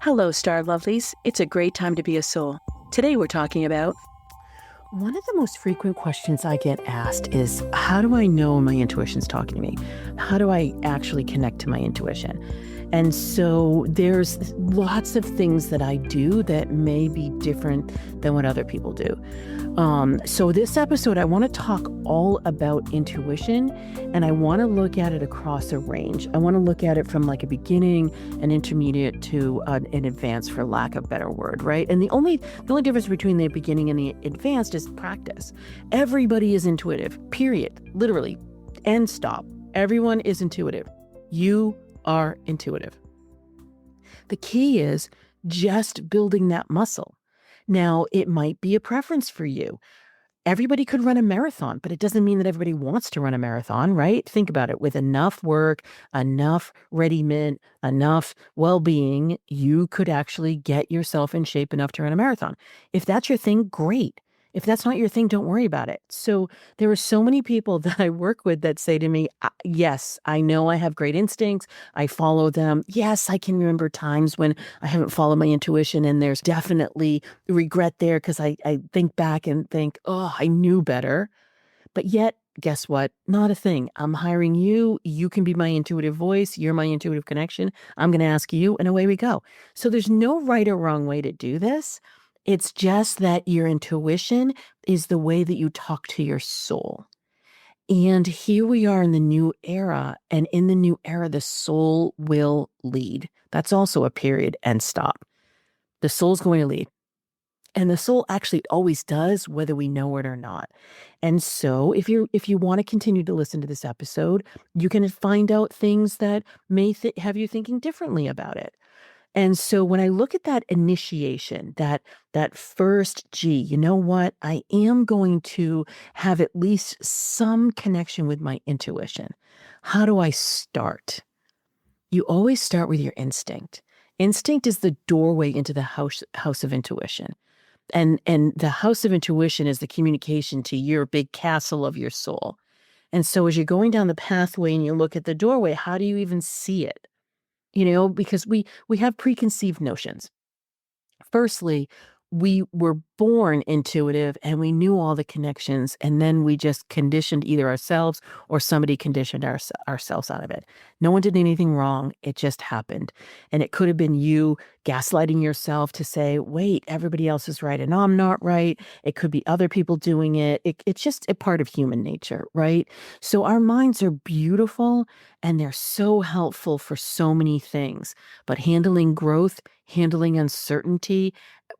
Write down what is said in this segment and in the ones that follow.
Hello, Star Lovelies. It's a great time to be a soul. Today we're talking about one of the most frequent questions I get asked is, how do I know my intuition's talking to me? How do I actually connect to my intuition? And so there's lots of things that I do that may be different than what other people do. So this episode, I want to talk all about intuition, and I want to look at it across a range. I want to look at it from like a beginning, an intermediate to an advanced, for lack of a better word, right? And the only difference between the beginning and the advanced is practice. Everybody is intuitive, period. Literally, end stop. Everyone is intuitive. You are intuitive. The key is just building that muscle. Now, it might be a preference for you. Everybody could run a marathon, but it doesn't mean that everybody wants to run a marathon, right? Think about it. With enough work, enough ready-made, enough well-being, you could actually get yourself in shape enough to run a marathon. If that's your thing, great. If that's not your thing, don't worry about it. So there are so many people that I work with that say to me, yes, I know I have great instincts. I follow them. Yes, I can remember times when I haven't followed my intuition, and there's definitely regret there because I think back and think, oh, I knew better. But yet, guess what? Not a thing. I'm hiring you. You can be my intuitive voice. You're my intuitive connection. I'm going to ask you, and away we go. So there's no right or wrong way to do this. It's just that your intuition is the way that you talk to your soul. And here we are in the new era. And in the new era, the soul will lead. That's also a period and stop. The soul's going to lead. And the soul actually always does, whether we know it or not. And so if you want to continue to listen to this episode, you can find out things that may have you thinking differently about it. And so when I look at that initiation, that first G, you know what? I am going to have at least some connection with my intuition. How do I start? You always start with your instinct. Instinct is the doorway into the house of intuition. And the house of intuition is the communication to your big castle of your soul. And so as you're going down the pathway and you look at the doorway, how do you even see it? Because we have preconceived notions. Firstly, we were born intuitive and we knew all the connections, and then we just conditioned either ourselves or somebody conditioned ourselves out of it. No one did anything wrong. It just happened. And it could have been you gaslighting yourself to say, wait, everybody else is right and I'm not right. It could be other people doing it. It's just a part of human nature, right? So our minds are beautiful and they're so helpful for so many things. But handling growth, handling uncertainty,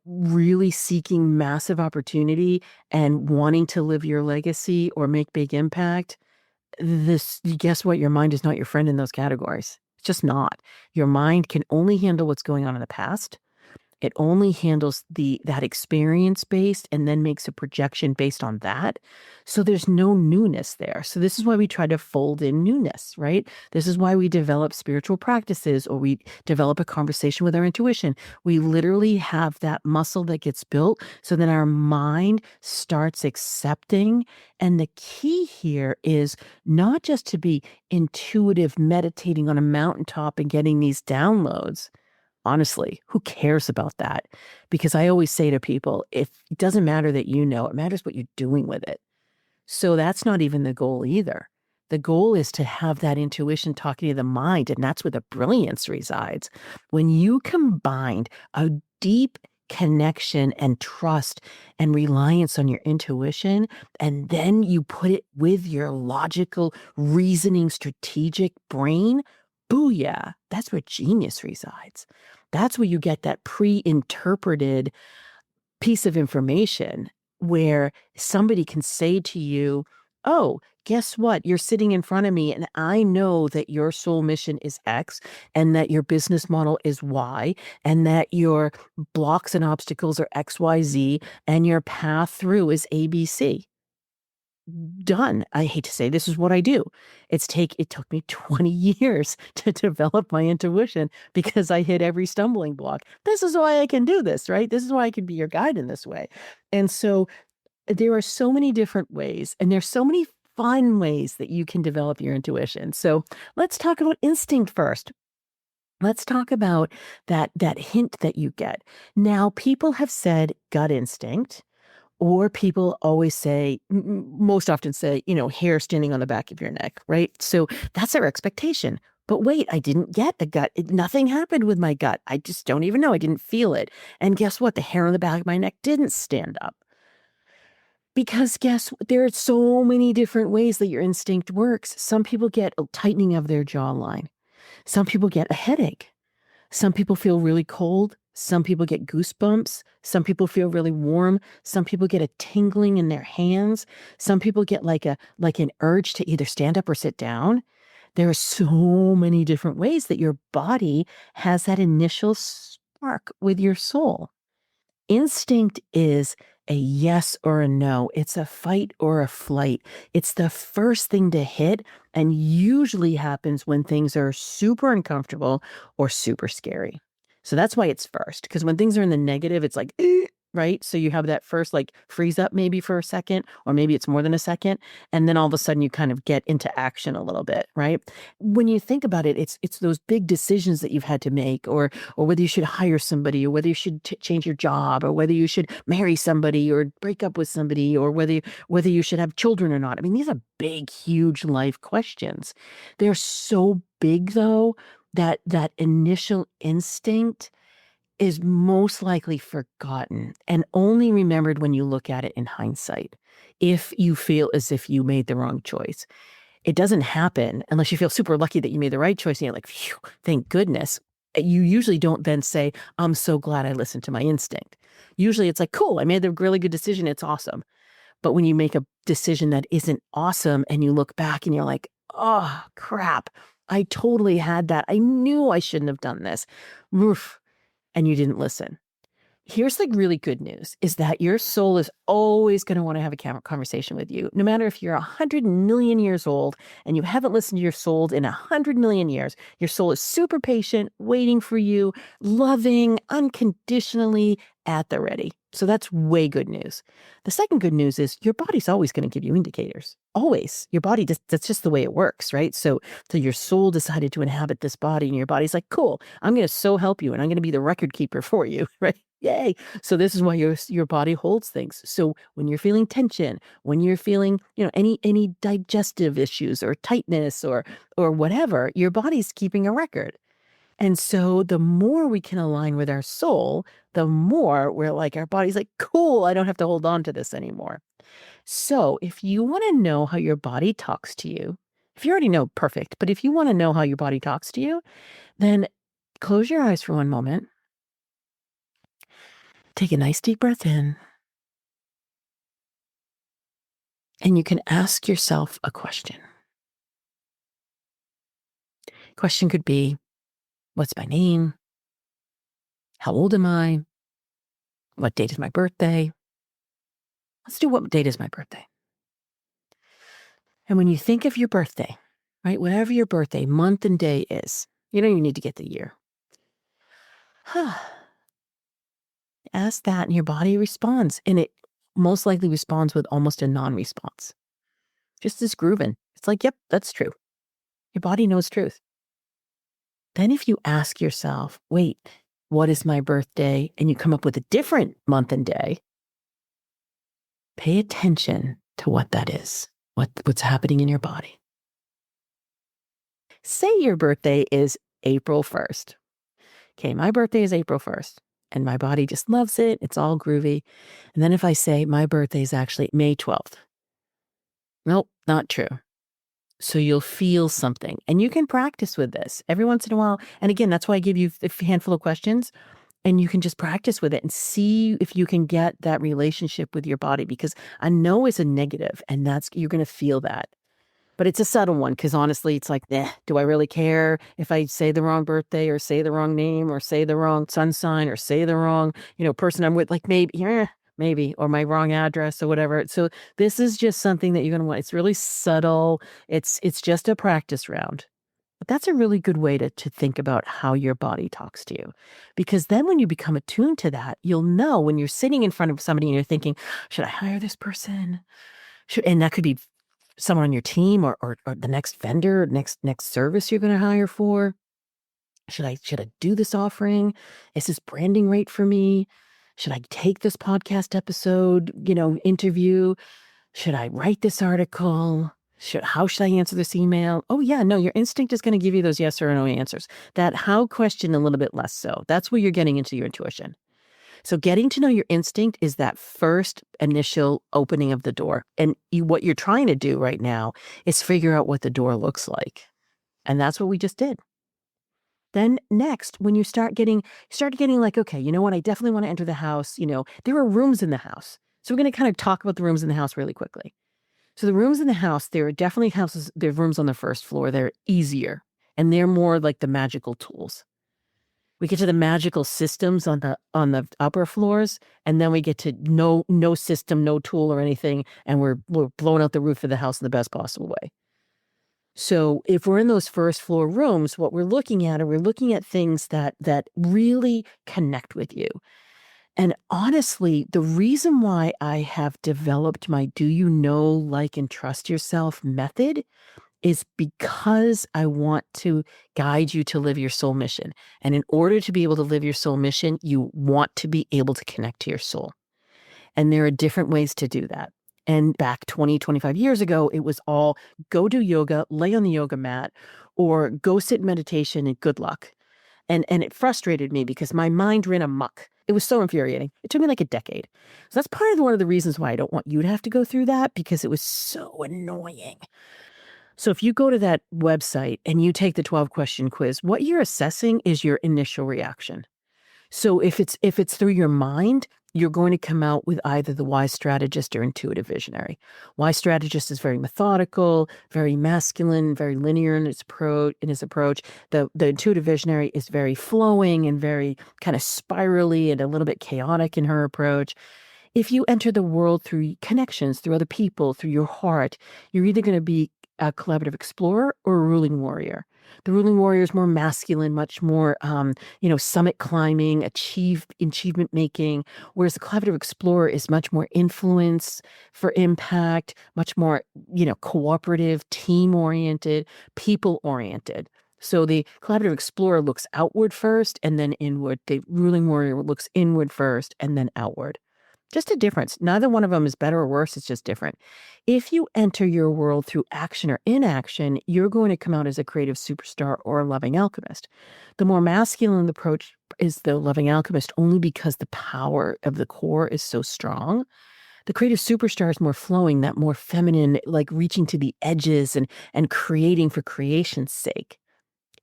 really seeking massive opportunity and wanting to live your legacy or make big impact, guess what? Your mind is not your friend in those categories. It's just not. Your mind can only handle what's going on in the past. It only handles that experience based and then makes a projection based on that. So there's no newness there. So this is why we try to fold in newness, right? This is why we develop spiritual practices, or we develop a conversation with our intuition. We literally have that muscle that gets built so that our mind starts accepting. And the key here is not just to be intuitive, meditating on a mountaintop and getting these downloads. Honestly, who cares about that? Because I always say to people, it doesn't matter that you know, it matters what you're doing with it. So that's not even the goal either. The goal is to have that intuition talking to the mind, and that's where the brilliance resides. When you combine a deep connection and trust and reliance on your intuition, and then you put it with your logical, reasoning, strategic brain, booyah, that's where genius resides. That's where you get that pre-interpreted piece of information where somebody can say to you, oh, guess what? You're sitting in front of me and I know that your soul mission is X and that your business model is Y and that your blocks and obstacles are XYZ and your path through is ABC. Done. I hate to say this is what I do. It took me 20 years to develop my intuition because I hit every stumbling block. This is why I can do this, right? This is why I can be your guide in this way. And so there are so many different ways, and there's so many fun ways that you can develop your intuition. So let's talk about instinct first. Let's talk about that hint that you get. Now, people have said gut instinct, or people always say, most often say, hair standing on the back of your neck, right? So that's our expectation. But wait, I didn't get a gut. Nothing happened with my gut. I just don't even know. I didn't feel it. And guess what? The hair on the back of my neck didn't stand up. Because there are so many different ways that your instinct works. Some people get a tightening of their jawline. Some people get a headache. Some people feel really cold. Some people get goosebumps. Some people feel really warm. Some people get a tingling in their hands. Some people get like an urge to either stand up or sit down. There are so many different ways that your body has that initial spark with your soul. Instinct is a yes or a no. It's a fight or a flight. It's the first thing to hit and usually happens when things are super uncomfortable or super scary. So that's why it's first, because when things are in the negative, it's like, right? So you have that first like freeze up maybe for a second, or maybe it's more than a second. And then all of a sudden you kind of get into action a little bit, right? When you think about it, it's those big decisions that you've had to make, or whether you should hire somebody, or whether you should change your job, or whether you should marry somebody or break up with somebody, or whether you should have children or not. I mean, these are big, huge life questions. They're so big though that initial instinct is most likely forgotten and only remembered when you look at it in hindsight. If you feel as if you made the wrong choice, it doesn't happen unless you feel super lucky that you made the right choice and you're like, phew, thank goodness. You usually don't then say, I'm so glad I listened to my instinct. Usually it's like, cool, I made the really good decision. It's awesome. But when you make a decision that isn't awesome and you look back and you're like, oh, crap, I totally had that. I knew I shouldn't have done this. Oof, and you didn't listen. Here's the really good news is that your soul is always going to want to have a conversation with you. No matter if you're 100 million years old and you haven't listened to your soul in 100 million years, your soul is super patient, waiting for you, loving, unconditionally at the ready. So that's way good news. The second good news is your body's always going to give you indicators. Always. Your body, that's just the way it works, right? So your soul decided to inhabit this body and your body's like, cool, I'm going to so help you and I'm going to be the record keeper for you, right? Yay. So this is why your body holds things. So when you're feeling tension, when you're feeling, any digestive issues or tightness or whatever, your body's keeping a record. And so the more we can align with our soul, the more we're like, our body's like, cool, I don't have to hold on to this anymore. So if you want to know how your body talks to you, if you already know, perfect. But if you want to know how your body talks to you, then close your eyes for one moment. Take a nice deep breath in. And you can ask yourself a question. Question could be, what's my name? How old am I? What date is my birthday? Let's do what date is my birthday. And when you think of your birthday, right, whatever your birthday month and day is, you don't even need to get the year. Ask that and your body responds. And it most likely responds with almost a non-response. Just as grooving. It's like, yep, that's true. Your body knows truth. Then if you ask yourself, wait, what is my birthday? And you come up with a different month and day, pay attention to what that is, what's happening in your body. Say your birthday is April 1st. Okay, my birthday is April 1st, and my body just loves it. It's all groovy. And then if I say my birthday is actually May 12th, nope, not true. So you'll feel something, and you can practice with this every once in a while. And again, that's why I give you a handful of questions. And you can just practice with it and see if you can get that relationship with your body, because a no is a negative and you're going to feel that. But it's a subtle one because honestly, it's like, do I really care if I say the wrong birthday or say the wrong name or say the wrong sun sign or say the wrong, person I'm with, like maybe, or my wrong address or whatever. So this is just something that you're going to want. It's really subtle. It's just a practice round. But that's a really good way to think about how your body talks to you. Because then when you become attuned to that, you'll know when you're sitting in front of somebody and you're thinking, should I hire this person? And that could be someone on your team or the next vendor, next service you're going to hire for. Should I do this offering? Is this branding right for me? Should I take this podcast episode, interview? Should I write this article? How should I answer this email? Oh yeah, no, your instinct is going to give you those yes or no answers. That how question a little bit less so. That's where you're getting into your intuition. So getting to know your instinct is that first initial opening of the door. And what you're trying to do right now is figure out what the door looks like. And that's what we just did. Then next, when you start getting like, okay, you know what? I definitely want to enter the house. There are rooms in the house. So we're going to kind of talk about the rooms in the house really quickly. So the rooms in the house, there are definitely there are rooms on the first floor. They're easier and they're more like the magical tools. We get to the magical systems on the upper floors, and then we get to no system, no tool or anything, and we're blowing out the roof of the house in the best possible way. So if we're in those first floor rooms, what we're looking at things that really connect with you. And honestly, the reason why I have developed my Do You Know, Like, and Trust Yourself method is because I want to guide you to live your soul mission. And in order to be able to live your soul mission, you want to be able to connect to your soul. And there are different ways to do that. And back 20, 25 years ago, it was all go do yoga, lay on the yoga mat, or go sit in meditation and good luck. And it frustrated me because my mind ran amok. It was so infuriating. It took me like a decade. So that's part of one of the reasons why I don't want you to have to go through that, because it was so annoying. So if you go to that website and you take the 12-question quiz, what you're assessing is your initial reaction. So if it's through your mind, you're going to come out with either the wise strategist or intuitive visionary. Wise strategist is very methodical, very masculine, very linear in its approach. The intuitive visionary is very flowing and very kind of spirally and a little bit chaotic in her approach. If you enter the world through connections, through other people, through your heart, you're either going to be a collaborative explorer or a ruling warrior. The ruling warrior is more masculine, much more, summit climbing, achievement making, whereas the collaborative explorer is much more influence for impact, much more, cooperative, team oriented, people oriented. So the collaborative explorer looks outward first and then inward. The ruling warrior looks inward first and then outward. Just a difference. Neither one of them is better or worse. It's just different. If you enter your world through action or inaction, you're going to come out as a creative superstar or a loving alchemist. The more masculine approach is the loving alchemist, only because the power of the core is so strong. The creative superstar is more flowing, that more feminine, like reaching to the edges and creating for creation's sake.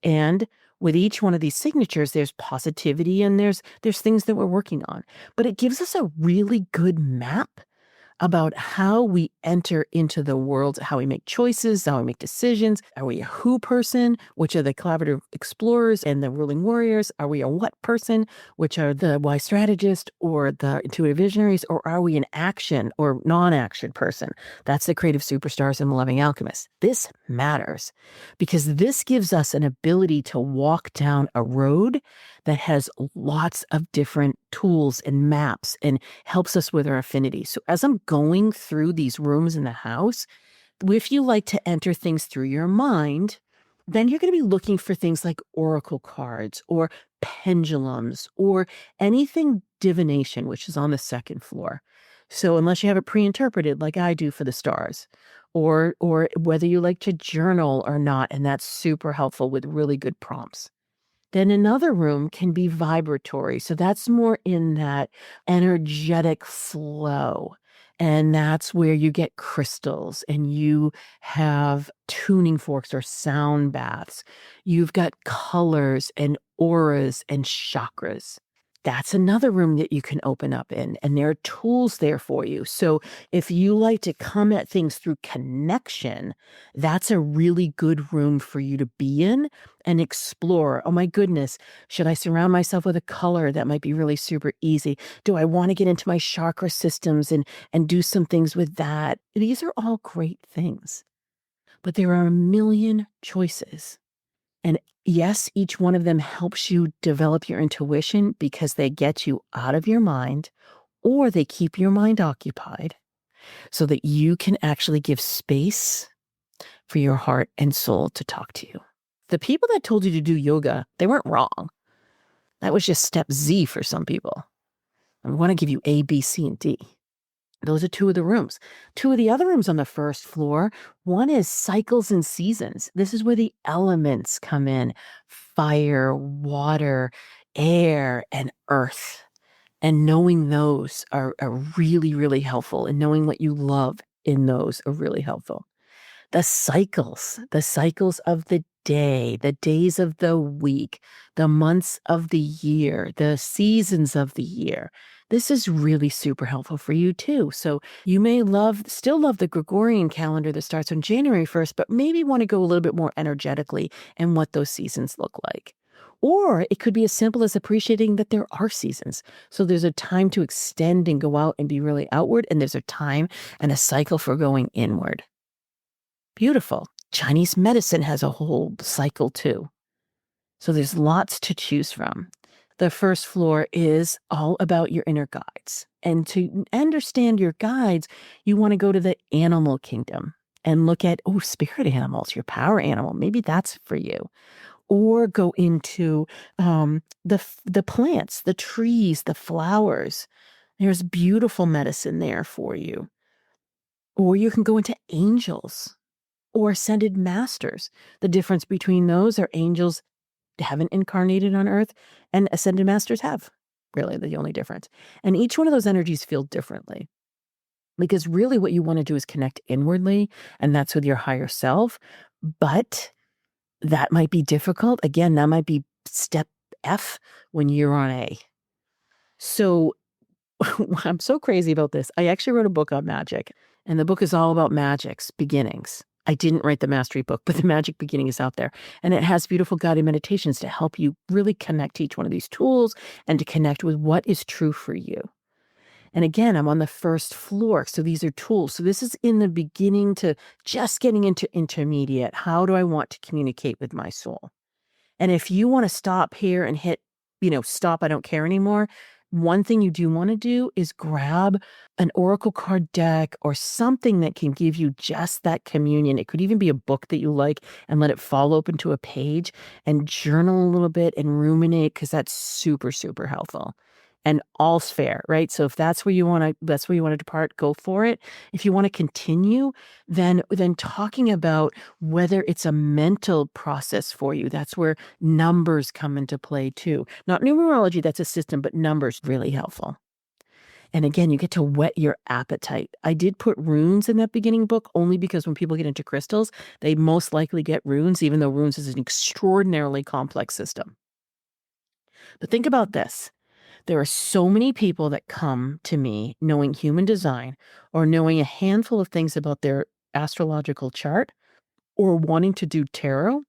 And with each one of these signatures, there's positivity and there's things that we're working on. But it gives us a really good map about how we enter into the world, how we make choices, how we make decisions. Are we a who person, which are the collaborative explorers and the ruling warriors? Are we a what person, which are the wise strategist or the intuitive visionaries? Or are we an action or non-action person? That's the creative superstars and the loving alchemists. This matters because this gives us an ability to walk down a road that has lots of different tools and maps and helps us with our affinity. So as I'm going through these rooms in the house, if you like to enter things through your mind, then you're going to be looking for things like oracle cards or pendulums or anything divination, which is on the second floor. So unless you have it pre-interpreted like I do for the stars, or whether you like to journal or not, and that's super helpful with really good prompts. Then another room can be vibratory. So that's more in that energetic flow. And that's where you get crystals and you have tuning forks or sound baths. You've got colors and auras and chakras. That's another room that you can open up in, and there are tools there for you. So if you like to come at things through connection, that's a really good room for you to be in and explore. Oh my goodness, should I surround myself with a color that might be really super easy? Do I want to get into my chakra systems and do some things with that? These are all great things, but there are a million choices. And yes, each one of them helps you develop your intuition because they get you out of your mind or they keep your mind occupied so that you can actually give space for your heart and soul to talk to you. The people that told you to do yoga, they weren't wrong. That was just step Z for some people. I want to give you A, B, C, and D. Those are two of the rooms. Two of the other rooms on the first floor, one is cycles and seasons. This is where the elements come in: fire, water, air, and earth. And knowing those are really, really helpful. And knowing what you love in those are really helpful. The cycles of the day, the days of the week, the months of the year, the seasons of the year. This is really super helpful for you too. So you may still love the Gregorian calendar that starts on January 1st, but maybe want to go a little bit more energetically in what those seasons look like. Or it could be as simple as appreciating that there are seasons. So there's a time to extend and go out and be really outward, and there's a time and a cycle for going inward. Beautiful. Chinese medicine has a whole cycle too. So there's lots to choose from. The first floor is all about your inner guides. And to understand your guides, you want to go to the animal kingdom and look at, spirit animals, your power animal. Maybe that's for you. Or go into the plants, the trees, the flowers. There's beautiful medicine there for you. Or you can go into angels or ascended masters. The difference between those are angels haven't incarnated on earth and ascended masters have. Really, the only difference. And each one of those energies feel differently. Because really what you want to do is connect inwardly, and that's with your higher self. But that might be difficult. Again, that might be step F when you're on A. So I'm so crazy about this. I actually wrote a book on magic, and the book is all about magic's beginnings. I didn't write the mastery book, but the magic beginning is out there. And it has beautiful guided meditations to help you really connect to each one of these tools and to connect with what is true for you. And again, I'm on the first floor. So these are tools. So this is in the beginning to just getting into intermediate. How do I want to communicate with my soul? And if you want to stop here and hit, stop, I don't care anymore. One thing you do want to do is grab an oracle card deck or something that can give you just that communion. It could even be a book that you like, and let it fall open to a page and journal a little bit and ruminate, because that's super, super helpful. And all's fair, right? So if that's where you want to depart, go for it. If you want to continue, then talking about whether it's a mental process for you, that's where numbers come into play too. Not numerology, that's a system, but numbers really helpful. And again, you get to whet your appetite. I did put runes in that beginning book only because when people get into crystals, they most likely get runes, even though runes is an extraordinarily complex system. But think about this. There are so many people that come to me knowing human design or knowing a handful of things about their astrological chart, or wanting to do tarot,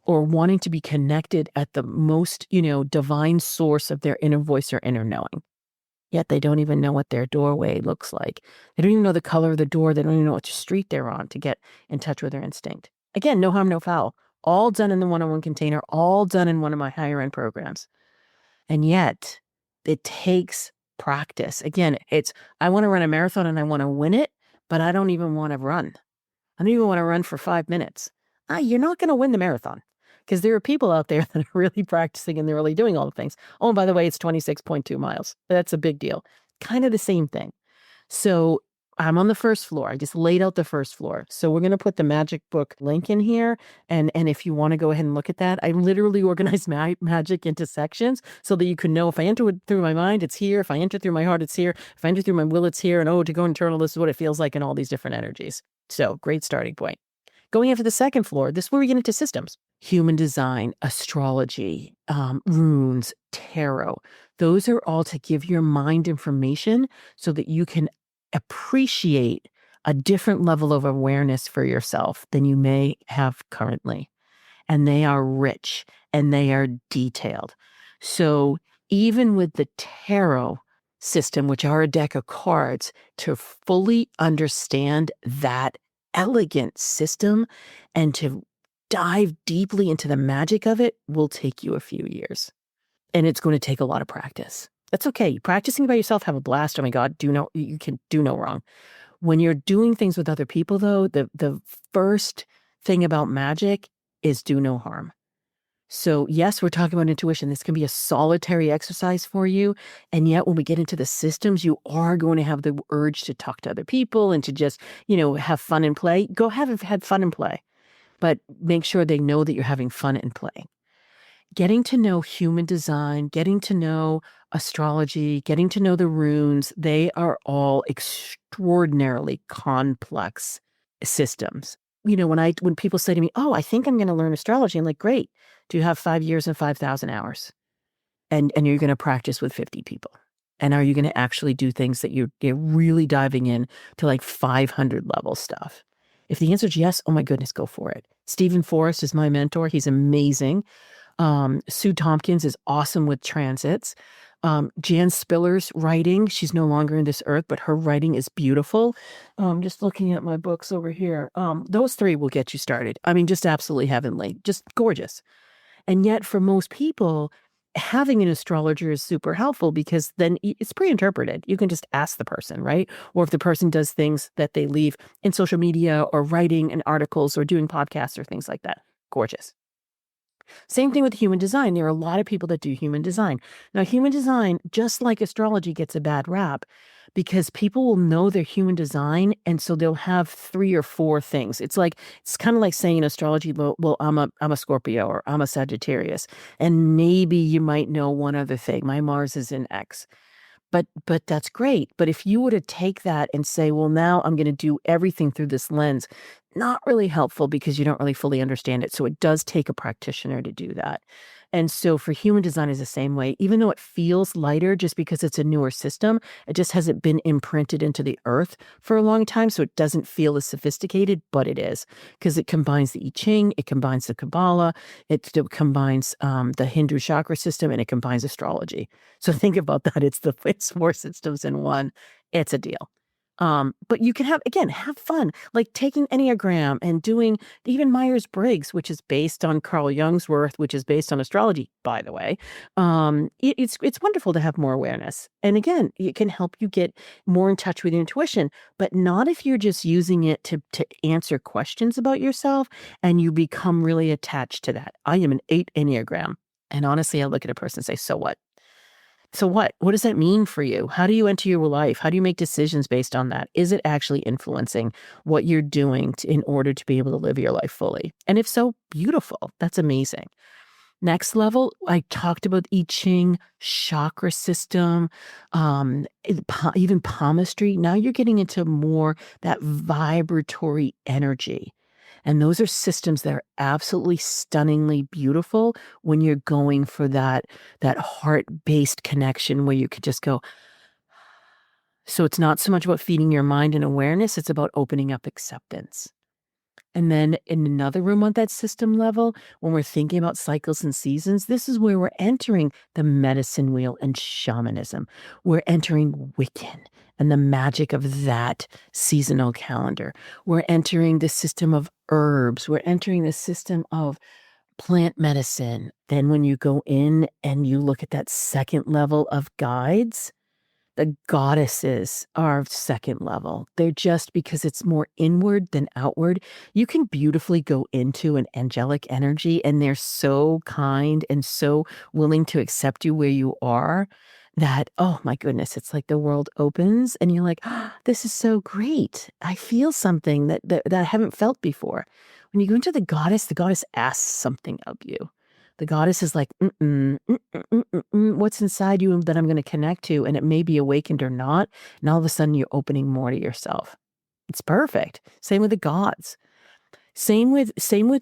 or wanting to be connected at the most, divine source of their inner voice or inner knowing. Yet they don't even know what their doorway looks like. They don't even know the color of the door. They don't even know what street they're on to get in touch with their instinct. Again, no harm, no foul. All done in the one-on-one container, all done in one of my higher end programs. And yet it takes practice. Again, I want to run a marathon and I want to win it, but I don't even want to run. I don't even want to run for 5 minutes. You're not going to win the marathon, because there are people out there that are really practicing and they're really doing all the things. Oh, and by the way, it's 26.2 miles. That's a big deal. Kind of the same thing. So I'm on the first floor. I just laid out the first floor. So we're going to put the magic book link in here. And if you want to go ahead and look at that, I literally organize magic into sections so that you can know, if I enter it through my mind, it's here. If I enter through my heart, it's here. If I enter through my will, it's here. And to go internal, this is what it feels like in all these different energies. So great starting point. Going into the second floor, this is where we get into systems. Human design, astrology, runes, tarot. Those are all to give your mind information so that you can appreciate a different level of awareness for yourself than you may have currently. And they are rich and they are detailed. So even with the tarot system, which are a deck of cards, to fully understand that elegant system and to dive deeply into the magic of it will take you a few years. And it's going to take a lot of practice. That's okay. Practicing by yourself, have a blast. Oh my God, you can do no wrong. When you're doing things with other people, though, the first thing about magic is do no harm. So yes, we're talking about intuition. This can be a solitary exercise for you. And yet when we get into the systems, you are going to have the urge to talk to other people and to just, have fun and play. Go have fun and play, but make sure they know that you're having fun and play. Getting to know human design, getting to know astrology, getting to know the runes, they are all extraordinarily complex systems. When people say to me, "Oh, I think I'm going to learn astrology," I'm like, "Great. Do you have 5 years and 5,000 hours? And you're going to practice with 50 people? And are you going to actually do things that you're really diving in to like 500 level stuff?" If the answer is yes, oh my goodness, go for it. Stephen Forrest is my mentor. He's amazing. Sue Tompkins is awesome with transits. Jan Spiller's writing, she's no longer in this earth, but her writing is beautiful. Just looking at my books over here. Those three will get you started. I mean, just absolutely heavenly, just gorgeous. And yet for most people, having an astrologer is super helpful because then it's pre-interpreted. You can just ask the person, right? Or if the person does things that they leave in social media or writing in articles or doing podcasts or things like that. Gorgeous. Same thing with human design. There are a lot of people that do human design. Now, human design, just like astrology, gets a bad rap because people will know their human design, and so they'll have 3 or 4 things. It's kind of like saying in astrology, well, I'm a Scorpio or I'm a Sagittarius, and maybe you might know one other thing. My Mars is in X. But that's great. But if you were to take that and say, well, now I'm going to do everything through this lens, not really helpful because you don't really fully understand it. So it does take a practitioner to do that. And so for human design is the same way, even though it feels lighter just because it's a newer system, it just hasn't been imprinted into the earth for a long time. So it doesn't feel as sophisticated, but it is because it combines the I Ching, it combines the Kabbalah, it combines the Hindu chakra system, and it combines astrology. So think about that. It's 4 systems in one. It's a deal. But you can have fun, like taking Enneagram and doing even Myers-Briggs, which is based on Carl Jung's work, which is based on astrology, by the way. It's wonderful to have more awareness. And again, it can help you get more in touch with your intuition, but not if you're just using it to answer questions about yourself and you become really attached to that. I am an 8 Enneagram. And honestly, I look at a person and say, so what? So what? What does that mean for you? How do you enter your life? How do you make decisions based on that? Is it actually influencing what you're doing in order to be able to live your life fully? And if so, beautiful. That's amazing. Next level, I talked about I Ching, chakra system, even palmistry. Now you're getting into more that vibratory energy. And those are systems that are absolutely stunningly beautiful when you're going for that heart-based connection where you could just go. So it's not so much about feeding your mind and awareness, it's about opening up acceptance. And then in another room on that system level, when we're thinking about cycles and seasons, this is where we're entering the medicine wheel and shamanism. We're entering Wiccan and the magic of that seasonal calendar. We're entering the system of herbs. We're entering the system of plant medicine. Then when you go in and you look at that second level of guides, the goddesses are second level. They're just because it's more inward than outward. You can beautifully go into an angelic energy, and they're so kind and so willing to accept you where you are that, oh my goodness, it's like the world opens and you're like, oh, this is so great. I feel something that I haven't felt before. When you go into the goddess asks something of you. The goddess is like, what's inside you that I'm going to connect to? And it may be awakened or not. And all of a sudden you're opening more to yourself. It's perfect. Same with the gods. Same with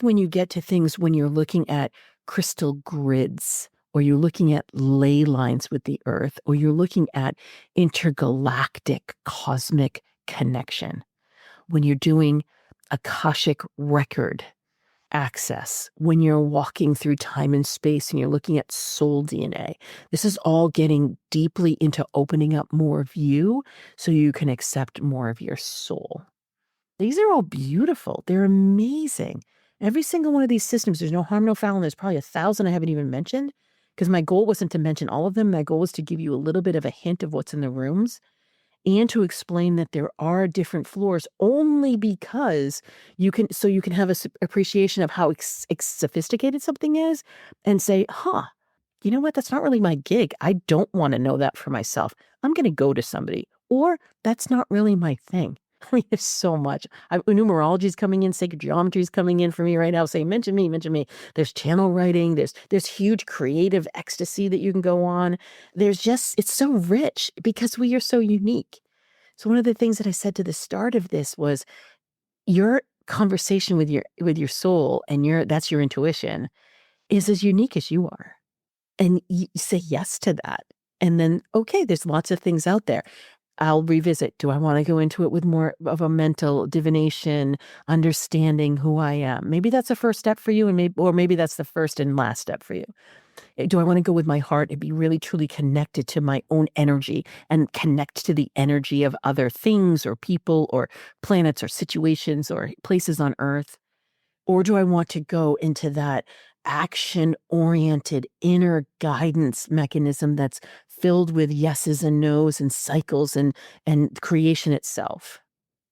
when you get to things when you're looking at crystal grids, or you're looking at ley lines with the earth, or you're looking at intergalactic cosmic connection. When you're doing Akashic record access, when you're walking through time and space and you're looking at soul DNA. This is all getting deeply into opening up more of you so you can accept more of your soul. These are all beautiful. They're amazing. Every single one of these systems, there's no harm, no foul, and there's probably 1,000 I haven't even mentioned because my goal wasn't to mention all of them. My goal was to give you a little bit of a hint of what's in the rooms. and to explain that there are different floors only because you can have a appreciation of how sophisticated something is and say, huh, you know what? That's not really my gig. I don't want to know that for myself. I'm going to go to somebody. Or that's not really my thing. I mean, there's so much. Numerology is coming in, sacred geometry is coming in for me right now, saying, mention me, mention me. There's channel writing. There's huge creative ecstasy that you can go on. It's so rich because we are so unique. So one of the things that I said to the start of this was your conversation with your soul and that's your intuition is as unique as you are. And you say yes to that. And then, okay, there's lots of things out there. I'll revisit. Do I want to go into it with more of a mental divination, understanding who I am? Maybe that's a first step for you, or maybe that's the first and last step for you. Do I want to go with my heart and be really truly connected to my own energy and connect to the energy of other things or people or planets or situations or places on Earth? Or do I want to go into that action-oriented inner guidance mechanism that's filled with yeses and nos and cycles and creation itself?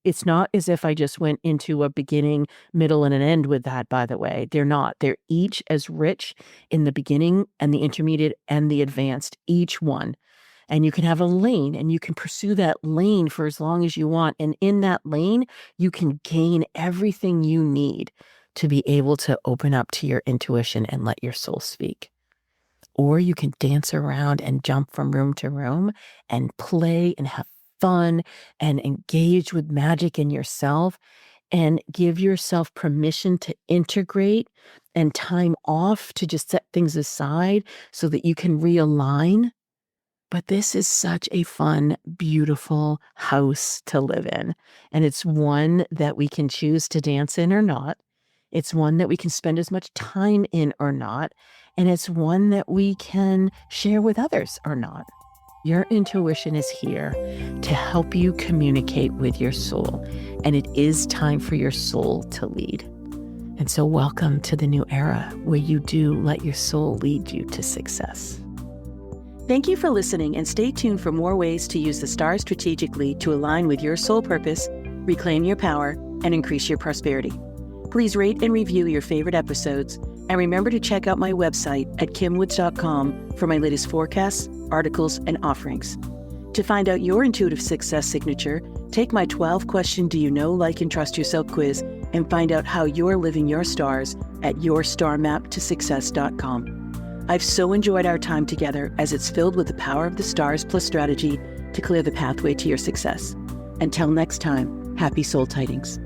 It's not as if I just went into a beginning, middle, and an end with that, by the way. They're not. They're each as rich in the beginning and the intermediate and the advanced, each one. And you can have a lane and you can pursue that lane for as long as you want. And in that lane, you can gain everything you need to be able to open up to your intuition and let your soul speak. Or you can dance around and jump from room to room and play and have fun and engage with magic in yourself and give yourself permission to integrate and time off to just set things aside so that you can realign. But this is such a fun, beautiful house to live in. And it's one that we can choose to dance in or not. It's one that we can spend as much time in or not. And it's one that we can share with others or not. Your intuition is here to help you communicate with your soul. And it is time for your soul to lead. And so welcome to the new era where you do let your soul lead you to success. Thank you for listening, and stay tuned for more ways to use the stars strategically to align with your soul purpose, reclaim your power, and increase your prosperity. Please rate and review your favorite episodes, and remember to check out my website at kimwoods.com for my latest forecasts, articles, and offerings. To find out your intuitive success signature, take my 12-question Do You Know, Like, and Trust Yourself quiz and find out how you're living your stars at yourstarmaptosuccess.com. I've so enjoyed our time together, as it's filled with the power of the stars plus strategy to clear the pathway to your success. Until next time, happy soul tidings.